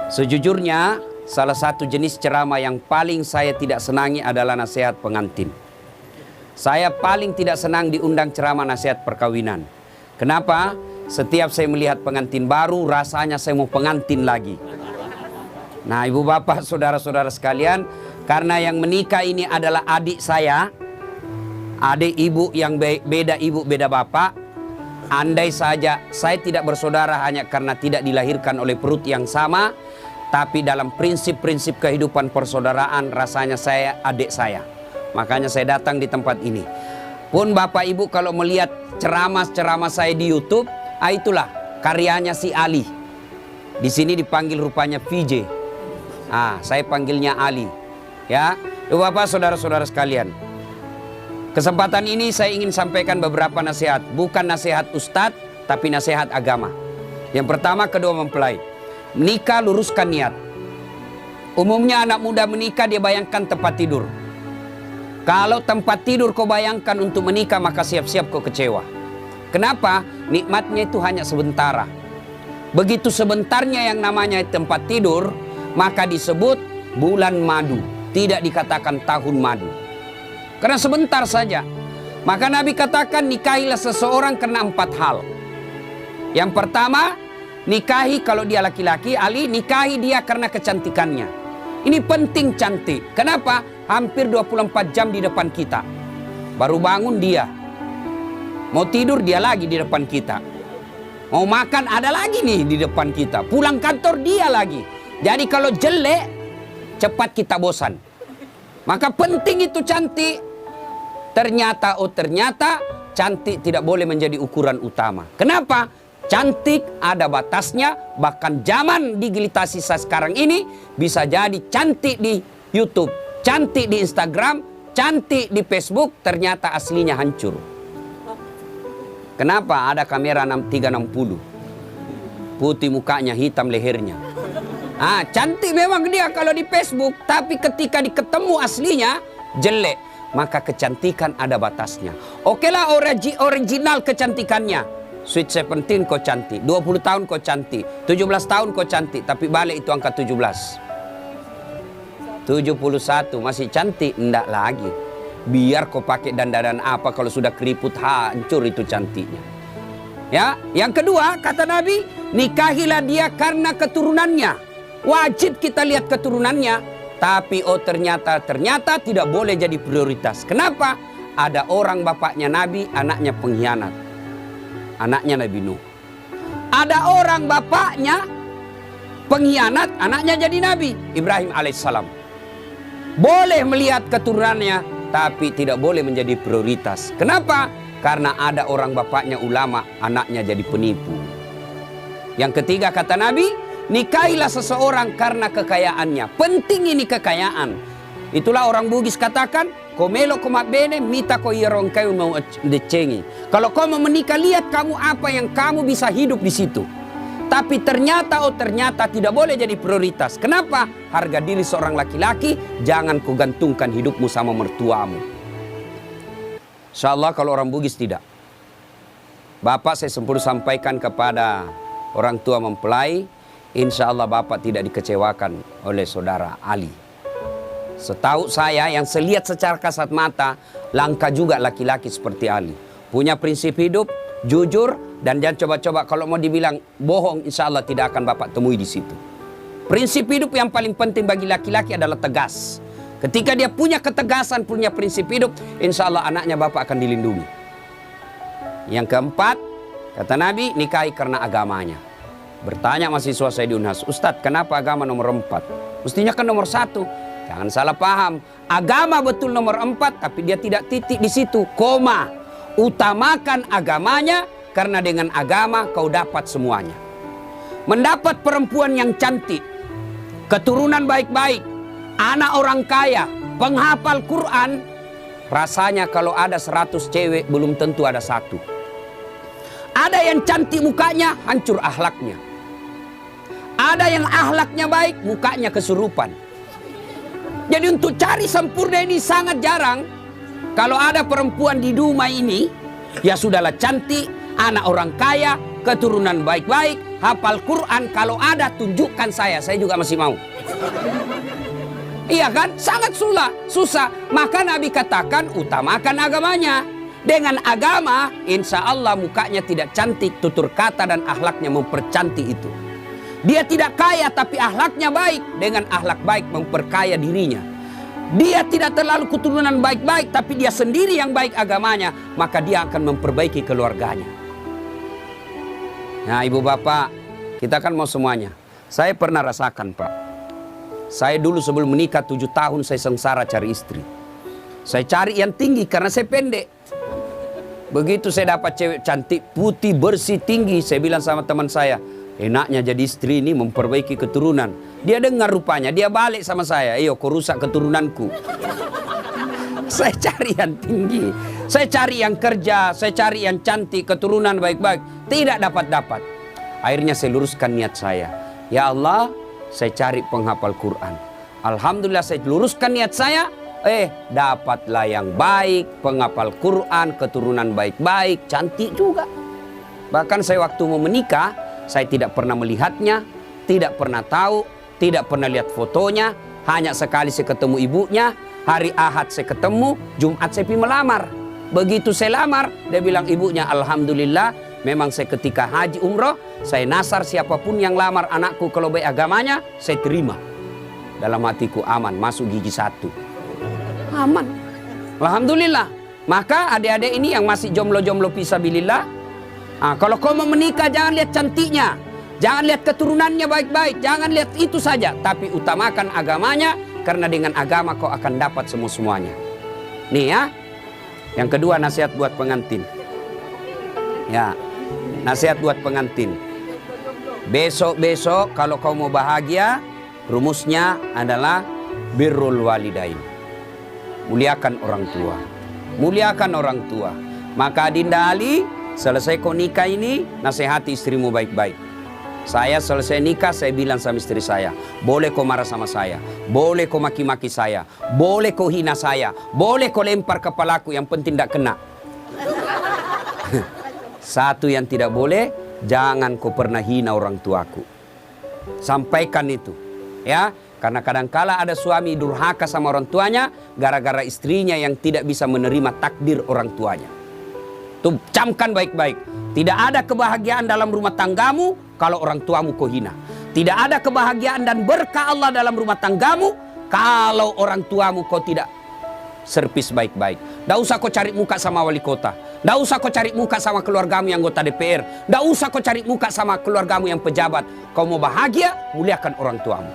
Sejujurnya, salah satu jenis ceramah yang paling saya tidak senangi adalah nasihat pengantin. Saya paling tidak senang diundang ceramah nasihat perkawinan. Kenapa? Setiap saya melihat pengantin baru, rasanya saya mau pengantin lagi. Nah, ibu bapak, saudara-saudara sekalian, karena yang menikah ini adalah adik saya, adik ibu yang beda ibu, beda bapak. Andai saja saya tidak bersaudara hanya karena tidak dilahirkan oleh perut yang sama, tapi dalam prinsip-prinsip kehidupan persaudaraan rasanya saya adik saya. Makanya saya datang di tempat ini. Pun bapak ibu kalau melihat ceramah-ceramah saya di YouTube, itulah karyanya si Ali. Di sini dipanggil rupanya VJ. Saya panggilnya Ali. Ya, ibu bapak, saudara-saudara sekalian. Kesempatan ini saya ingin sampaikan beberapa nasihat. Bukan nasihat ustadz, tapi nasihat agama. Yang pertama, kedua mempelai. Menikah, luruskan niat. Umumnya anak muda menikah dia bayangkan tempat tidur. Kalau tempat tidur kau bayangkan untuk menikah, maka siap-siap kau kecewa. Kenapa? Nikmatnya itu hanya sementara. Begitu sebentarnya yang namanya tempat tidur, maka disebut bulan madu. Tidak dikatakan tahun madu. Karena sebentar saja. Maka Nabi katakan nikahilah seseorang karena 4 hal. Yang pertama, nikahi kalau dia laki-laki, Ali nikahi dia karena kecantikannya. Ini penting cantik. Kenapa? Hampir 24 jam di depan kita. Baru bangun dia. Mau tidur dia lagi di depan kita. Mau makan ada lagi nih di depan kita. Pulang kantor dia lagi. Jadi kalau jelek, cepat kita bosan. Maka penting itu cantik. Ternyata cantik tidak boleh menjadi ukuran utama. Kenapa? Cantik ada batasnya. Bahkan zaman digitalisasi sekarang ini bisa jadi cantik di YouTube, cantik di Instagram, cantik di Facebook, ternyata aslinya hancur. Kenapa? Ada kamera 360. Putih mukanya, hitam lehernya. Cantik memang dia kalau di Facebook, tapi ketika diketemu aslinya jelek. Maka kecantikan ada batasnya. Okelah original kecantikannya. Sweet 17 kau cantik, 20 tahun kau cantik, 17 tahun kau cantik, tapi balik itu angka 17. 71 masih cantik, enggak lagi. Biar kau pakai dandanan apa, kalau sudah keriput hancur itu cantiknya. Ya, yang kedua kata Nabi, nikahilah dia karena keturunannya. Wajib kita lihat keturunannya. Tapi ternyata tidak boleh jadi prioritas. Kenapa? Ada orang bapaknya Nabi, anaknya pengkhianat. Anaknya Nabi Nuh. Ada orang bapaknya pengkhianat, anaknya jadi Nabi Ibrahim alaihissalam. Boleh melihat keturunannya, tapi tidak boleh menjadi prioritas. Kenapa? Karena ada orang bapaknya ulama, anaknya jadi penipu. Yang ketiga kata Nabi, nikahilah seseorang karena kekayaannya. Penting ini kekayaan. Itulah orang Bugis katakan, komelo komak bene mita ko yerong kayu mau decengi. Kalau kau mau menikah, lihat kamu apa yang kamu bisa hidup di situ. Tapi ternyata tidak boleh jadi prioritas. Kenapa? Harga diri seorang laki-laki jangan kau gantungkan hidupmu sama mertuamu. Insyaallah kalau orang Bugis tidak. Bapak saya sempurna sampaikan kepada orang tua mempelai, insya Allah bapak tidak dikecewakan oleh saudara Ali. Setahu saya yang selihat secara kasat mata, langka juga laki-laki seperti Ali. Punya prinsip hidup, jujur, dan jangan coba-coba kalau mau dibilang bohong, insya Allah tidak akan bapak temui di situ. Prinsip hidup yang paling penting bagi laki-laki adalah tegas. Ketika dia punya ketegasan, punya prinsip hidup, insya Allah anaknya bapak akan dilindungi. Yang keempat, kata Nabi, nikahi karena agamanya. Bertanya mahasiswa saya di Unhas, Ustadz kenapa agama nomor 4? Mestinya kan nomor 1. Jangan salah paham. Agama betul nomor 4, tapi dia tidak titik di situ. Koma. Utamakan agamanya, karena dengan agama kau dapat semuanya. Mendapat perempuan yang cantik, keturunan baik-baik, anak orang kaya, penghafal Quran, rasanya kalau ada 100 cewek belum tentu ada 1. Ada yang cantik mukanya, hancur akhlaknya. Ada yang akhlaknya baik, mukanya kesurupan. Jadi untuk cari sempurna ini sangat jarang. Kalau ada perempuan di rumah ini, ya sudahlah cantik, anak orang kaya, keturunan baik-baik, hafal Quran. Kalau ada tunjukkan saya juga masih mau. Iya kan? Sangat susah. Maka Nabi katakan utamakan agamanya. Dengan agama, insya Allah mukanya tidak cantik, tutur kata dan akhlaknya mempercantik itu. Dia tidak kaya tapi akhlaknya baik. Dengan akhlak baik memperkaya dirinya. Dia tidak terlalu keturunan baik-baik tapi dia sendiri yang baik agamanya. Maka dia akan memperbaiki keluarganya. Nah ibu bapak, kita kan mau semuanya. Saya pernah rasakan Pak. Saya dulu sebelum menikah 7 tahun saya sengsara cari istri. Saya cari yang tinggi karena saya pendek. Begitu saya dapat cewek cantik, putih, bersih, tinggi. Saya bilang sama teman saya, enaknya jadi istri ini memperbaiki keturunan. Dia dengar rupanya, dia balik sama saya. Ayo kau rusak keturunanku. Saya cari yang tinggi. Saya cari yang kerja, saya cari yang cantik, keturunan baik-baik. Tidak dapat-dapat. Akhirnya saya luruskan niat saya. Ya Allah, saya cari penghafal Quran. Alhamdulillah saya luruskan niat saya. Dapatlah yang baik, penghafal Quran, keturunan baik-baik, cantik juga. Bahkan saya waktu mau menikah, saya tidak pernah melihatnya, tidak pernah tahu, tidak pernah lihat fotonya. Hanya sekali saya ketemu ibunya, hari Ahad saya ketemu, Jumat saya pergi melamar. Begitu saya lamar, dia bilang ibunya, Alhamdulillah, memang saya ketika haji umroh, saya nasar siapapun yang lamar anakku kalau baik agamanya, saya terima. Dalam hatiku aman, masuk gigi 1. Aman. Alhamdulillah. Maka adik-adik ini yang masih jomblo-jomblo fisabilillah, kalau kau mau menikah jangan lihat cantiknya, jangan lihat keturunannya baik-baik, jangan lihat itu saja, tapi utamakan agamanya, karena dengan agama kau akan dapat semuanya. Nih ya. Yang kedua nasihat buat pengantin. Ya, nasihat buat pengantin. Besok-besok kalau kau mau bahagia, rumusnya adalah birrul walidain. Muliakan orang tua. Muliakan orang tua. Maka Dinda Ali, selesai kau nikah ini, nasihati istrimu baik-baik. Saya selesai nikah, saya bilang sama istri saya, boleh kau marah sama saya, boleh kau maki-maki saya, boleh kau hina saya, boleh kau lempar kepalaku, yang penting tidak kena. Satu yang tidak boleh, jangan kau pernah hina orang tuaku. Sampaikan itu, ya. Karena kadangkala ada suami durhaka sama orang tuanya gara-gara istrinya yang tidak bisa menerima takdir orang tuanya. Tuh, camkan baik-baik. Tidak ada kebahagiaan dalam rumah tanggamu kalau orang tuamu kau hina. Tidak ada kebahagiaan dan berkah Allah dalam rumah tanggamu kalau orang tuamu kau tidak servis baik-baik. Tidak usah kau cari muka sama wali kota. Tidak usah kau cari muka sama keluargamu yang anggota DPR. Tidak usah kau cari muka sama keluargamu yang pejabat. Kau mau bahagia, muliakan orang tuamu.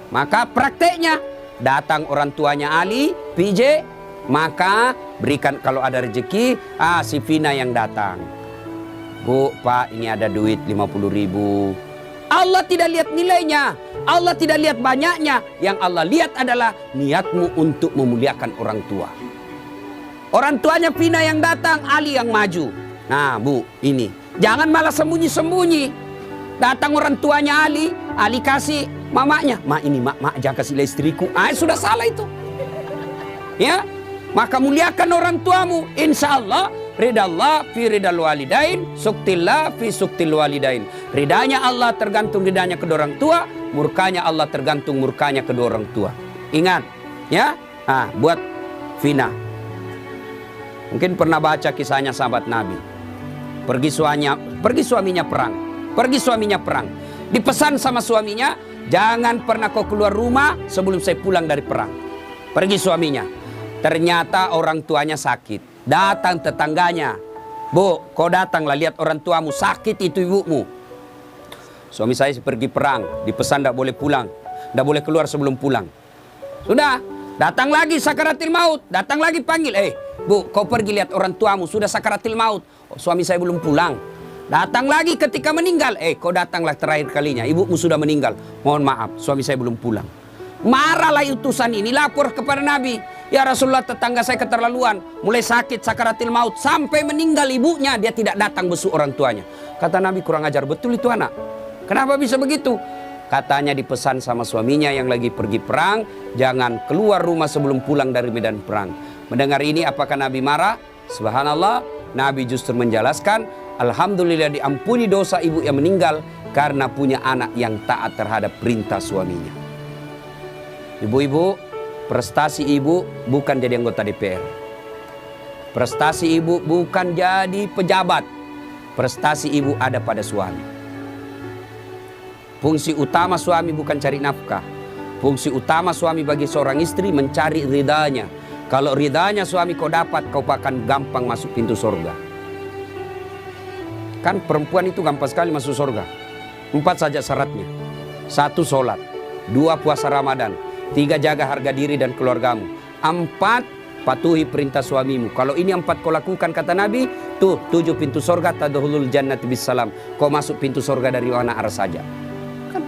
Maka prakteknya, datang orang tuanya Ali, PJ, maka berikan kalau ada rezeki, si Vina yang datang. Bu, Pak, ini ada duit 50.000. Allah tidak lihat nilainya, Allah tidak lihat banyaknya. Yang Allah lihat adalah niatmu untuk memuliakan orang tua. Orang tuanya Vina yang datang, Ali yang maju. Nah Bu, ini jangan malah sembunyi-sembunyi. Datang orang tuanya Ali, Ali kasih mamanya, mak ini mak jangan kasih istriku. Sudah salah itu. Ya, maka muliakan orang tuamu. Insya Allah ridallah fi ridal walidain, suktillah fi suktil walidain. Ridanya Allah tergantung ridanya kedua orang tua, murkanya Allah tergantung murkanya kedua orang tua. Ingat, ya. Buat Vina. Mungkin pernah baca kisahnya sahabat Nabi. Pergi suaminya perang. Dipesan sama suaminya, jangan pernah kau keluar rumah sebelum saya pulang dari perang. Pergi suaminya. Ternyata orang tuanya sakit. Datang tetangganya. Bu, kau datanglah lihat orang tuamu sakit itu ibumu. Suami saya pergi perang, dipesan tidak boleh pulang, tidak boleh keluar sebelum pulang. Sudah, datang lagi sakaratil maut, datang lagi panggil, Bu, kau pergi lihat orang tuamu sudah sakaratil maut. Suami saya belum pulang. Datang lagi ketika meninggal, kau datanglah terakhir kalinya, ibumu sudah meninggal. Mohon maaf, suami saya belum pulang. Marahlah utusan ini, lapor kepada Nabi. Ya Rasulullah, tetangga saya keterlaluan, mulai sakit sakaratil maut sampai meninggal ibunya, dia tidak datang besuk orang tuanya. Kata Nabi, kurang ajar betul itu anak. Kenapa bisa begitu? katanya dipesan sama suaminya yang lagi pergi perang, jangan keluar rumah sebelum pulang dari medan perang. Mendengar ini apakah Nabi marah? Subhanallah, Nabi justru menjelaskan, alhamdulillah diampuni dosa ibu yang meninggal karena punya anak yang taat terhadap perintah suaminya. Ibu-ibu, prestasi ibu bukan jadi anggota DPR. Prestasi ibu bukan jadi pejabat. Prestasi ibu ada pada suami. Fungsi utama suami bukan cari nafkah. Fungsi utama suami bagi seorang istri mencari ridanya. Kalau ridanya suami kau dapat, kau akan gampang masuk pintu surga. Kan perempuan itu gampang sekali masuk surga. 4 saja syaratnya. 1 sholat, 2 puasa Ramadan, 3 jaga harga diri dan keluargamu, 4 patuhi perintah suamimu. Kalau ini 4 kau lakukan kata Nabi, tuh 7 pintu surga, tadkhulul jannati bisalam. Kau masuk pintu surga dari mana arah saja. Kan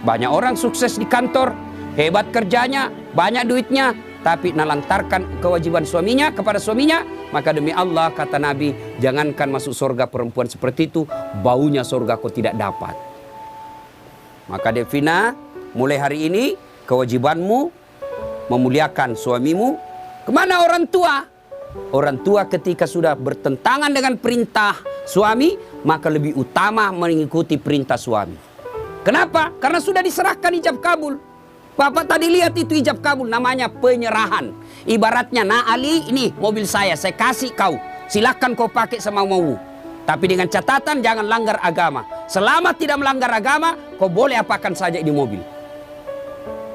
banyak orang sukses di kantor, hebat kerjanya, banyak duitnya, tapi nalantarkan kewajiban suaminya kepada suaminya, maka demi Allah kata Nabi, jangankan masuk surga perempuan seperti itu, baunya surga kau tidak dapat. Maka Devina, mulai hari ini kewajibanmu memuliakan suamimu. Kemana orang tua? Orang tua ketika sudah bertentangan dengan perintah suami, maka lebih utama mengikuti perintah suami. Kenapa? Karena sudah diserahkan ijab kabul. Bapak tadi lihat itu ijab kabul, namanya penyerahan. Ibaratnya, nah Ali, ini mobil saya kasih kau. Silakan kau pakai semau-maumu. Tapi dengan catatan jangan langgar agama. Selama tidak melanggar agama, kau boleh apakan saja di mobil.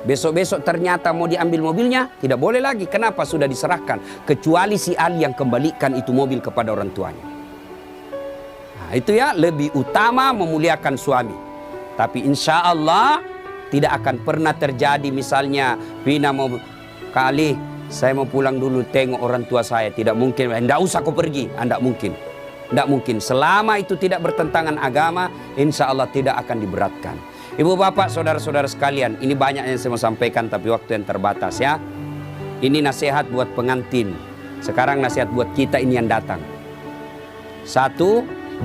Besok-besok ternyata mau diambil mobilnya, tidak boleh lagi. Kenapa? Sudah diserahkan. Kecuali si Ali yang kembalikan itu mobil kepada orang tuanya. Nah, itu ya, lebih utama memuliakan suami. Tapi insya Allah tidak akan pernah terjadi misalnya Vina mau kali, saya mau pulang dulu tengok orang tua saya. Tidak mungkin, tidak usah kau pergi. Tidak mungkin. Tidak mungkin. Selama itu tidak bertentangan agama, insya Allah tidak akan diberatkan. Ibu bapak saudara-saudara sekalian, ini banyak yang saya mau sampaikan tapi waktu yang terbatas ya. Ini nasihat buat pengantin. Sekarang nasihat buat kita ini yang datang. 1,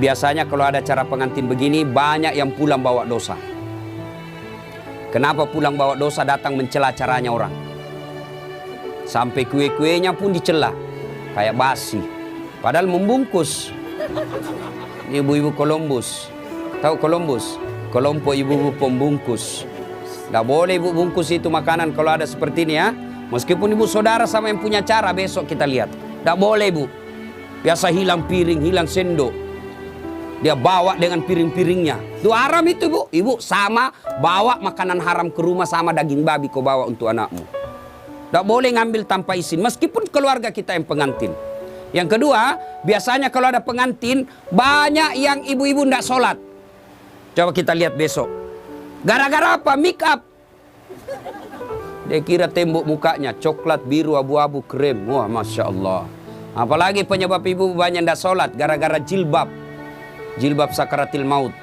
biasanya kalau ada acara pengantin begini banyak yang pulang bawa dosa. Kenapa pulang bawa dosa? Datang mencela acaranya orang. Sampai kue-kuenya pun dicela. Kayak basi. Padahal membungkus. Ibu-ibu Columbus. Tahu Columbus? Kelompok ibu-ibu pembungkus. Tidak boleh ibu bungkus itu makanan kalau ada seperti ini ya. Meskipun ibu saudara sama yang punya cara, besok kita lihat. Tidak boleh ibu. Biasa hilang piring, hilang sendok. Dia bawa dengan piring-piringnya. Itu haram itu ibu. Ibu sama bawa makanan haram ke rumah sama daging babi kau bawa untuk anakmu. Tidak boleh ngambil tanpa izin. Meskipun keluarga kita yang pengantin. Yang kedua, biasanya kalau ada pengantin, banyak yang ibu-ibu tidak sholat. Coba kita lihat besok. Gara-gara apa? Make up. Dia kira tembok mukanya coklat, biru, abu-abu, krem. Wah, Masya Allah. Apalagi penyebab ibu banyak tidak sholat. Gara-gara jilbab. Jilbab sakaratil maut.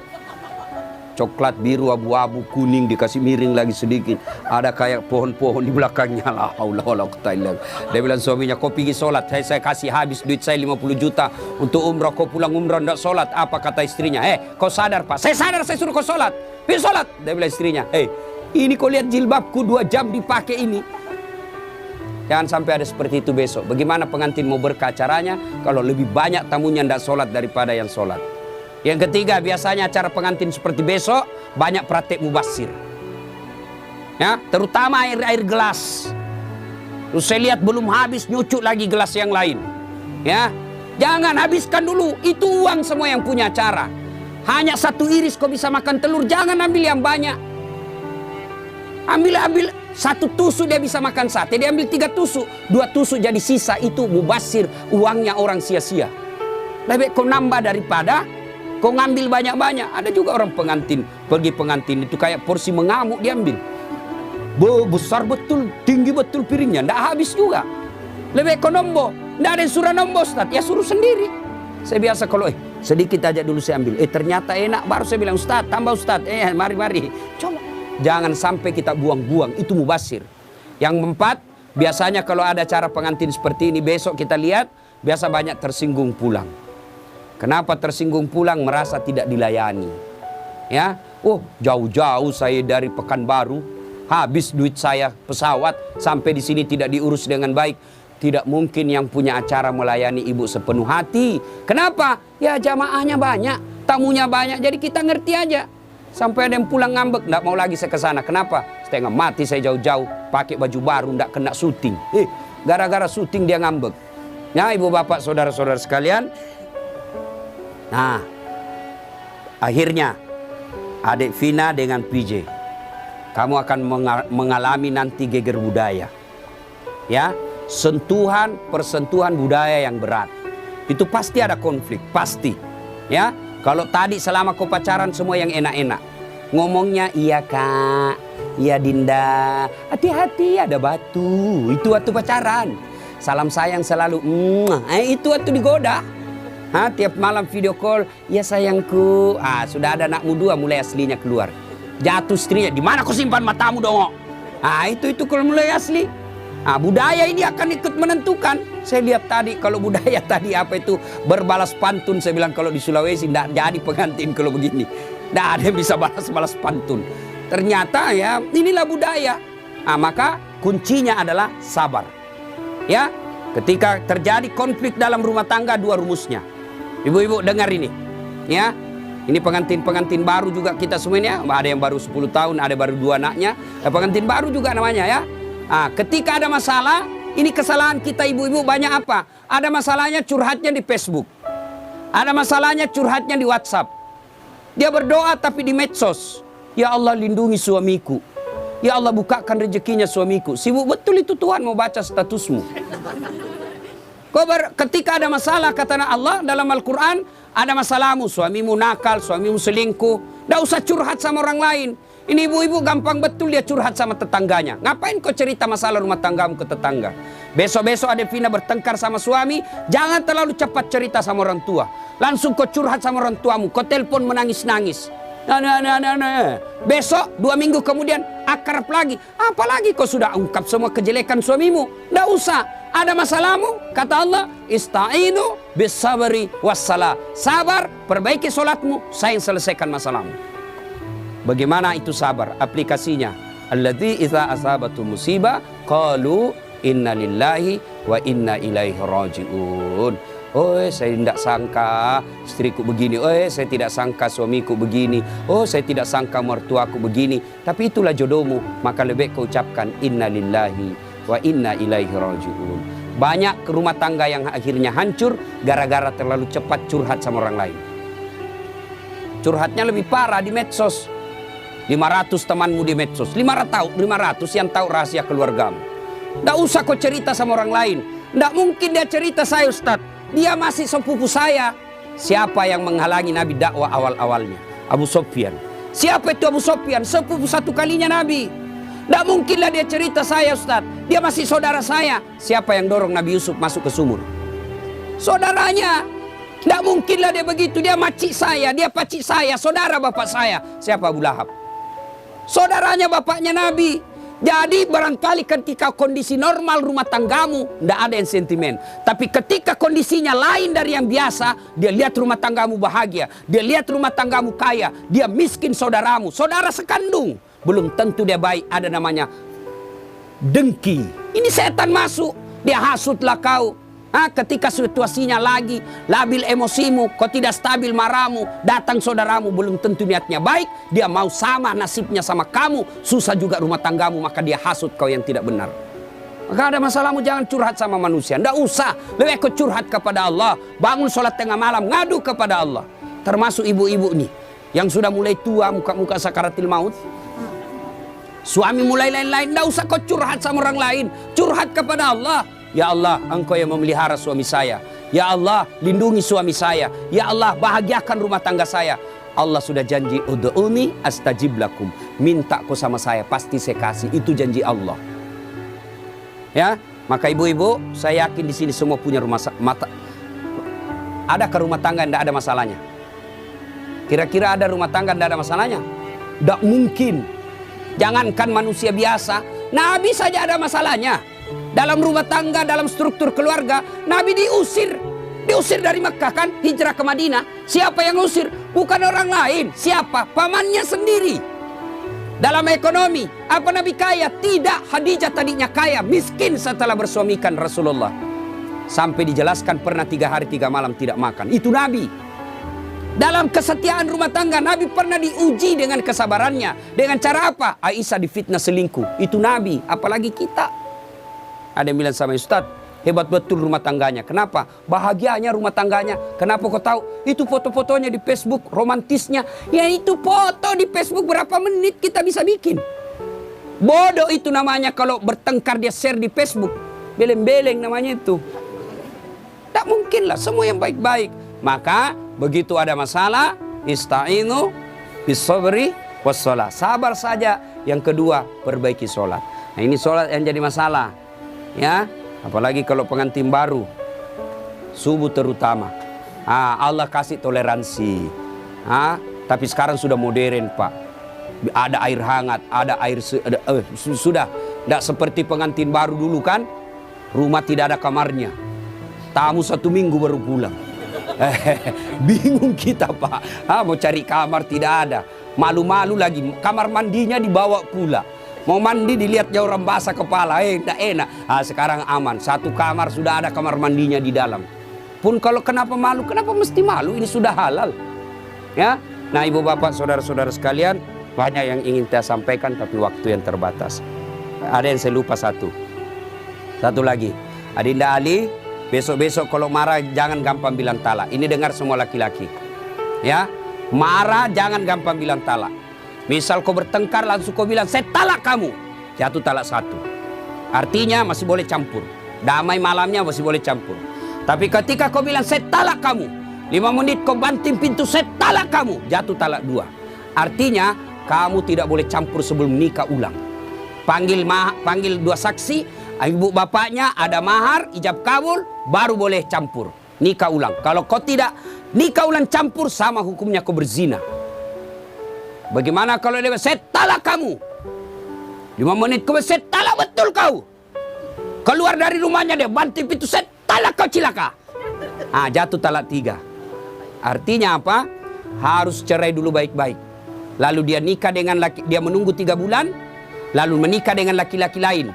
Coklat, biru, abu-abu, kuning, dikasih miring lagi sedikit. Ada kayak pohon-pohon di belakangnya. La haula wala quwwata illa billah. Dia bilang suaminya, kau pergi sholat. Saya kasih habis duit saya 50 juta untuk umrah. Kau pulang umrah tidak sholat. Apa kata istrinya? Kau sadar pak? Saya sadar, saya suruh kau sholat. Pergi sholat. Dia bilang istrinya, ini kau lihat jilbabku 2 jam dipakai ini. Jangan sampai ada seperti itu besok. Bagaimana pengantin mau berkah acaranya kalau lebih banyak tamunya tidak sholat daripada yang sholat. Yang ketiga, biasanya acara pengantin seperti besok banyak praktek mubasir. Ya, terutama air gelas. Terus saya lihat belum habis nyucuk lagi gelas yang lain. Ya, jangan habiskan dulu. Itu uang semua yang punya acara. Hanya 1 iris kau bisa makan telur, jangan ambil yang banyak. Ambil 1 tusuk dia bisa makan sate, dia ambil 3 tusuk, 2 tusuk jadi sisa, itu mubasir, uangnya orang sia-sia. Lebih kau nambah daripada kau ngambil banyak-banyak. Ada juga orang pengantin, pergi pengantin itu kayak porsi mengamuk diambil. Besar betul, tinggi betul piringnya, tidak habis juga. Lebih kau nombo, tidak ada yang suruh nombo Ustaz, ya suruh sendiri. Saya biasa kalau sedikit aja dulu saya ambil, ternyata enak, baru saya bilang Ustaz, tambah Ustaz, mari. Coba, jangan sampai kita buang-buang, itu mubasir. Yang keempat, biasanya kalau ada acara pengantin seperti ini, besok kita lihat, biasa banyak tersinggung pulang. Kenapa tersinggung pulang? Merasa tidak dilayani. Ya, Oh, jauh-jauh saya dari Pekanbaru, habis duit saya pesawat, sampai di sini tidak diurus dengan baik. Tidak mungkin yang punya acara melayani ibu sepenuh hati. Kenapa? Ya jamaahnya banyak, tamunya banyak, jadi kita ngerti aja. Sampai ada yang pulang ngambek, nggak mau lagi saya ke sana. Kenapa? Setengah mati saya jauh-jauh, pakai baju baru, nggak kena syuting. Gara-gara syuting dia ngambek. Ya ibu bapak saudara-saudara sekalian. Nah, akhirnya adik Vina dengan PJ, kamu akan mengalami nanti geger budaya. Ya, persentuhan budaya yang berat. Itu pasti ada konflik, pasti. Ya, kalau tadi selama kau pacaran semua yang enak-enak. Ngomongnya iya kak, iya Dinda, hati-hati ada batu. Itu waktu pacaran. Salam sayang selalu, itu waktu digoda. Tiap malam video call, ya sayangku. Sudah ada anakmu 2 mulai aslinya keluar. Jatuh istrinya, di mana kau simpan matamu dong? Itu kalau mulai asli. Budaya ini akan ikut menentukan. Saya lihat tadi kalau budaya tadi apa itu berbalas pantun. Saya bilang kalau di Sulawesi tidak jadi pengantin kalau begini. Tidak ada yang bisa balas-balas pantun. Ternyata ya inilah budaya. Maka kuncinya adalah sabar. Ya, ketika terjadi konflik dalam rumah tangga 2 rumusnya. Ibu-ibu dengar ini, ya. Ini pengantin-pengantin baru juga kita semuanya. Ada yang baru 10 tahun, ada baru 2 anaknya. Pengantin baru juga namanya ya. Ketika ada masalah, ini kesalahan kita ibu-ibu banyak apa? Ada masalahnya curhatnya di Facebook. Ada masalahnya curhatnya di WhatsApp. Dia berdoa tapi di medsos. Ya Allah lindungi suamiku. Ya Allah bukakan rezekinya suamiku. Sibuk betul itu Tuhan mau baca statusmu. Ketika ada masalah kata Allah dalam Al-Quran, ada masalahmu, suamimu nakal, suamimu selingkuh, tidak usah curhat sama orang lain. Ini ibu-ibu gampang betul dia curhat sama tetangganya. Ngapain kau cerita masalah rumah tanggamu ke tetangga? Besok-besok ada Vina bertengkar sama suami, jangan terlalu cepat cerita sama orang tua. Langsung kau curhat sama orang tuamu, kau telepon menangis-nangis. Besok 2 minggu kemudian akrab lagi. Apalagi kau sudah ungkap semua kejelekan suamimu. Tidak usah. Ada masalahmu, kata Allah, ista'inu bisabri wassalah. Sabar, perbaiki solatmu, saya yang selesaikan masalahmu. Bagaimana itu sabar? Aplikasinya, alladzi idza asabatu musibah qalu inna lillahi wa inna ilaihi rajiun. Saya tidak sangka istriku begini. Saya tidak sangka suamiku begini. Saya tidak sangka mertuaku begini. Tapi itulah jodohmu. Maka lebih kau ucapkan inna lillahi wa inna ilaihi rajiun. Banyak rumah tangga yang akhirnya hancur gara-gara terlalu cepat curhat sama orang lain. Curhatnya lebih parah di medsos. 500 temanmu di medsos. 500 yang tahu rahasia keluargamu. Tidak usah kau cerita sama orang lain. Tidak mungkin dia cerita saya Ustaz. Dia masih sepupu saya. Siapa yang menghalangi Nabi dakwah awal-awalnya? Abu Sufyan. Siapa itu Abu Sufyan? Sepupu satu kalinya Nabi. Tidak mungkinlah dia cerita saya Ustaz. Dia masih saudara saya. Siapa yang dorong Nabi Yusuf masuk ke sumur? Saudaranya. Tidak mungkinlah dia begitu. Dia macik saya, dia pacik saya, saudara bapak saya. Siapa? Abu Lahab. Saudaranya bapaknya Nabi. Jadi barangkali ketika kondisi normal rumah tanggamu tidak ada yang sentimen. Tapi ketika kondisinya lain dari yang biasa, dia lihat rumah tanggamu bahagia, dia lihat rumah tanggamu kaya, dia miskin saudaramu, saudara sekandung, belum tentu dia baik. Ada namanya dengki. Ini setan masuk, dia hasutlah kau. Ketika situasinya lagi labil emosimu, kau tidak stabil marahmu, datang saudaramu belum tentu niatnya baik, dia mau sama nasibnya sama kamu, susah juga rumah tanggamu, maka dia hasut kau yang tidak benar. Maka ada masalahmu jangan curhat sama manusia, tidak usah, lebih kau curhat kepada Allah. Bangun sholat tengah malam, ngadu kepada Allah. Termasuk ibu-ibu nih yang sudah mulai tua, muka-muka sakaratil maut, suami mulai lain-lain, tidak usah kau curhat sama orang lain, curhat kepada Allah. Ya Allah, Engkau yang memelihara suami saya. Ya Allah, lindungi suami saya. Ya Allah, bahagiakan rumah tangga saya. Allah sudah janji, ud'uni astajib lakum. Minta kau sama saya, pasti saya kasih. Itu janji Allah. Ya, maka ibu-ibu, saya yakin di sini semua punya rumah mata. Adakah rumah tangga yang tidak ada masalahnya? Kira-kira ada rumah tangga yang tidak ada masalahnya? Tidak mungkin. Jangankan manusia biasa, Nabi saja ada masalahnya. Dalam rumah tangga, dalam struktur keluarga, Nabi diusir. Diusir dari Mekah kan, hijrah ke Madinah. Siapa yang usir? Bukan orang lain. Siapa? Pamannya sendiri. Dalam ekonomi, apa Nabi kaya? Tidak, Khadijah tadinya kaya, miskin setelah bersuamikan Rasulullah. Sampai dijelaskan pernah 3 hari 3 malam tidak makan. Itu Nabi. Dalam kesetiaan rumah tangga, Nabi pernah diuji dengan kesabarannya. Dengan cara apa? Aisyah difitnah selingkuh. Itu Nabi, apalagi kita. Ada yang bilang sama Ustadz, hebat betul rumah tangganya. Kenapa? Bahagianya rumah tangganya. Kenapa kau tahu? Itu foto-fotonya di Facebook, romantisnya. Ya itu foto di Facebook berapa menit kita bisa bikin. Bodoh itu namanya kalau bertengkar dia share di Facebook. Beleng-beleng namanya itu. Tak mungkin lah, semua yang baik-baik. Maka begitu ada masalah, ista'inu bis-sabri was-shalah. Sabar saja. Yang kedua, perbaiki sholat. Nah ini sholat yang jadi masalah. Ya, apalagi kalau pengantin baru, subuh terutama. Allah kasih toleransi. Tapi sekarang sudah modern Pak. Ada air hangat, ada air sudah tidak seperti pengantin baru dulu kan. Rumah tidak ada kamarnya. Tamu 1 minggu baru pulang. Bingung kita Pak. Mau cari kamar tidak ada. Malu-malu lagi. Kamar mandinya dibawa pula. Mau mandi dilihat jauh orang basah kepala, tidak enak. Sekarang aman, 1 kamar sudah ada kamar mandinya di dalam. Pun kalau kenapa malu, kenapa mesti malu? Ini sudah halal. Ya, nah ibu bapak, saudara-saudara sekalian, banyak yang ingin saya sampaikan tapi waktu yang terbatas. Ada yang saya lupa satu lagi. Adinda Ali, besok-besok kalau marah jangan gampang bilang talak. Ini dengar semua laki-laki. Ya, marah jangan gampang bilang talak. Misal kau bertengkar langsung kau bilang saya talak kamu, jatuh talak 1. Artinya masih boleh campur. Damai malamnya masih boleh campur. Tapi ketika kau bilang saya talak kamu, 5 menit kau banting pintu saya talak kamu, jatuh talak 2. Artinya kamu tidak boleh campur sebelum nikah ulang. Panggil 2 saksi, ibu bapaknya, ada mahar, ijab kabul, baru boleh campur. Nikah ulang. Kalau kau tidak nikah ulang campur, sama hukumnya kau berzina. Bagaimana kalau dia saya talak kamu, 5 menit kemudian saya talak betul kau. Keluar dari rumahnya dia banting pintu, saya talak kau cilaka. Jatuh talak 3. Artinya apa? Harus cerai dulu baik-baik. Lalu dia nikah dengan dia menunggu 3 bulan, lalu menikah dengan laki-laki lain.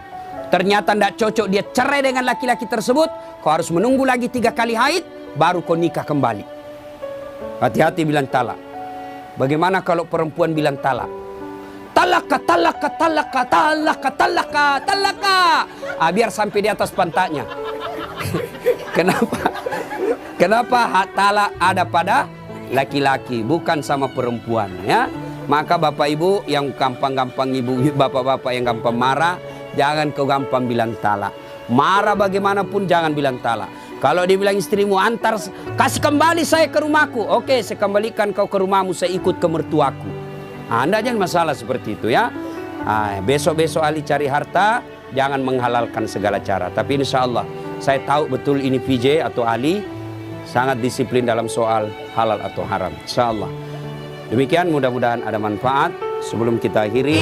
Ternyata tidak cocok, dia cerai dengan laki-laki tersebut. Kau harus menunggu lagi 3 kali haid, baru kau nikah kembali. Hati-hati bilang talak. Bagaimana kalau perempuan bilang talak? Talaka, talaka, talaka, talaka, talaka, talaka. Biar sampai di atas pantatnya. Kenapa hak talak ada pada laki-laki, bukan sama perempuan, ya? Maka bapak ibu yang gampang-gampang, ibu bapak-bapak yang gampang marah, jangan kau gampang bilang talak. Marah bagaimanapun jangan bilang talak. Kalau dia bilang istrimu antar, kasih kembali saya ke rumahku. Oke, saya kembalikan kau ke rumahmu, saya ikut ke mertuaku. Anda jangan masalah seperti itu ya. Besok-besok Ali cari harta, jangan menghalalkan segala cara. Tapi insya Allah, saya tahu betul ini VJ atau Ali sangat disiplin dalam soal halal atau haram. Insya Allah. Demikian, mudah-mudahan ada manfaat. Sebelum kita akhiri,